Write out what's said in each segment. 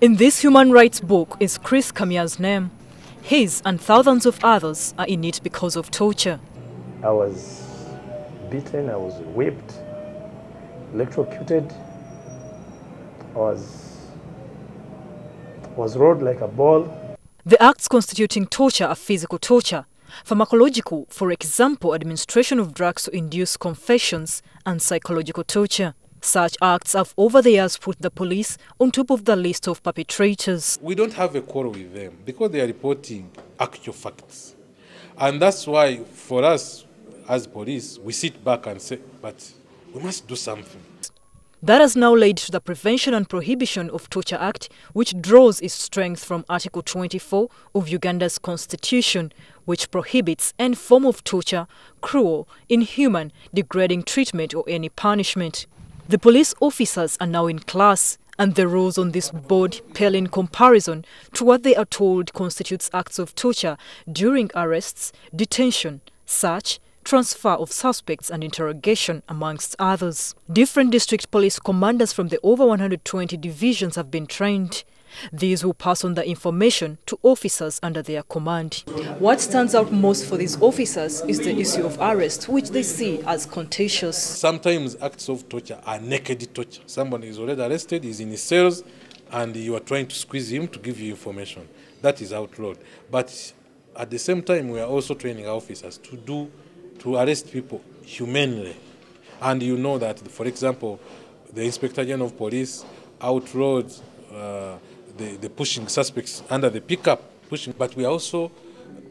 In this human rights book is Chris Kamia's name. His and thousands of others are in it because of torture. I was beaten, I was whipped, electrocuted, I was rolled like a ball. The acts constituting torture are physical torture, pharmacological, for example, administration of drugs to induce confessions, and psychological torture. Such acts have over the years put the police on top of the list of perpetrators. We don't have a quarrel with them because they are reporting actual facts. And that's why for us as police, we sit back and say, but we must do something. That has now led to the Prevention and Prohibition of Torture Act, which draws its strength from Article 24 of Uganda's constitution, which prohibits any form of torture, cruel, inhuman, degrading treatment or any punishment. The police officers are now in class, and the rules on this board pale in comparison to what they are told constitutes acts of torture during arrests, detention, search, transfer of suspects and interrogation, amongst others. Different district police commanders from the over 120 divisions have been trained. These will pass on the information to officers under their command. What stands out most for these officers is the issue of arrest, which they see as contagious. Sometimes acts of torture are naked torture. Somebody is already arrested, is in his cells, and you are trying to squeeze him to give you information. That is outlawed. But at the same time, we are also training our officers to arrest people humanely. And you know that, for example, the Inspector General of Police outlawed the pushing suspects under the pickup, but we are also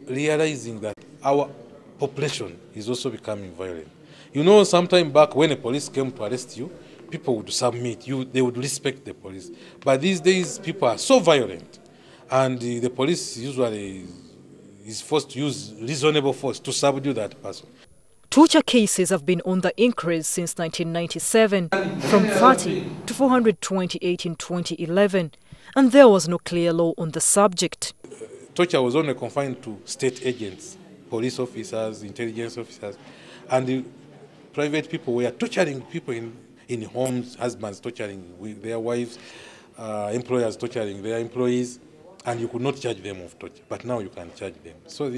realizing that our population is also becoming violent. You know, sometime back when the police came to arrest you, people would submit, they would respect the police. But these days, people are so violent, and the police usually is forced to use reasonable force to subdue that person. Torture cases have been on the increase since 1997, from 30 to 428 in 2011, and there was no clear law on the subject. Torture was only confined to state agents, police officers, intelligence officers, and the private people were torturing people in homes, husbands torturing their wives, employers torturing their employees, and you could not charge them of torture, but now you can charge them. So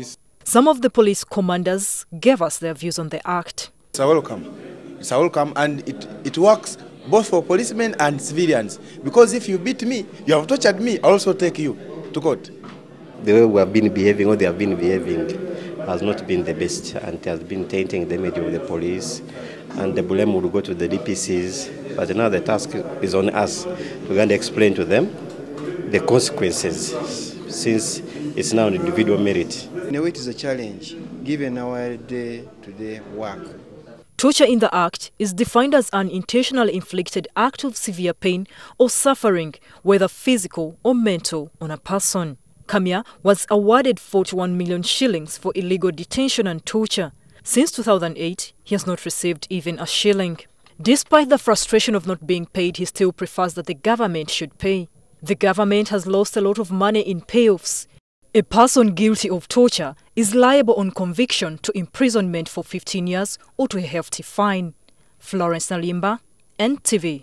some of the police commanders gave us their views on the act. It's a welcome. It's a welcome, and it works both for policemen and civilians. Because if you beat me, you have tortured me, I'll also take you to court. The way we have been behaving, or they have been behaving, has not been the best, and it has been tainting the image of the police, and the blame will go to the DPCs. But now the task is on us. We're going to explain to them the consequences, since it's now an individual merit. In a way, it is a challenge, given our day-to-day work. Torture in the Act is defined as an intentionally inflicted act of severe pain or suffering, whether physical or mental, on a person. Kamia was awarded 41 million shillings for illegal detention and torture. Since 2008, he has not received even a shilling. Despite the frustration of not being paid, he still prefers that the government should pay. The government has lost a lot of money in payoffs. A person guilty of torture is liable on conviction to imprisonment for 15 years or to a hefty fine. Florence Nalimba, NTV.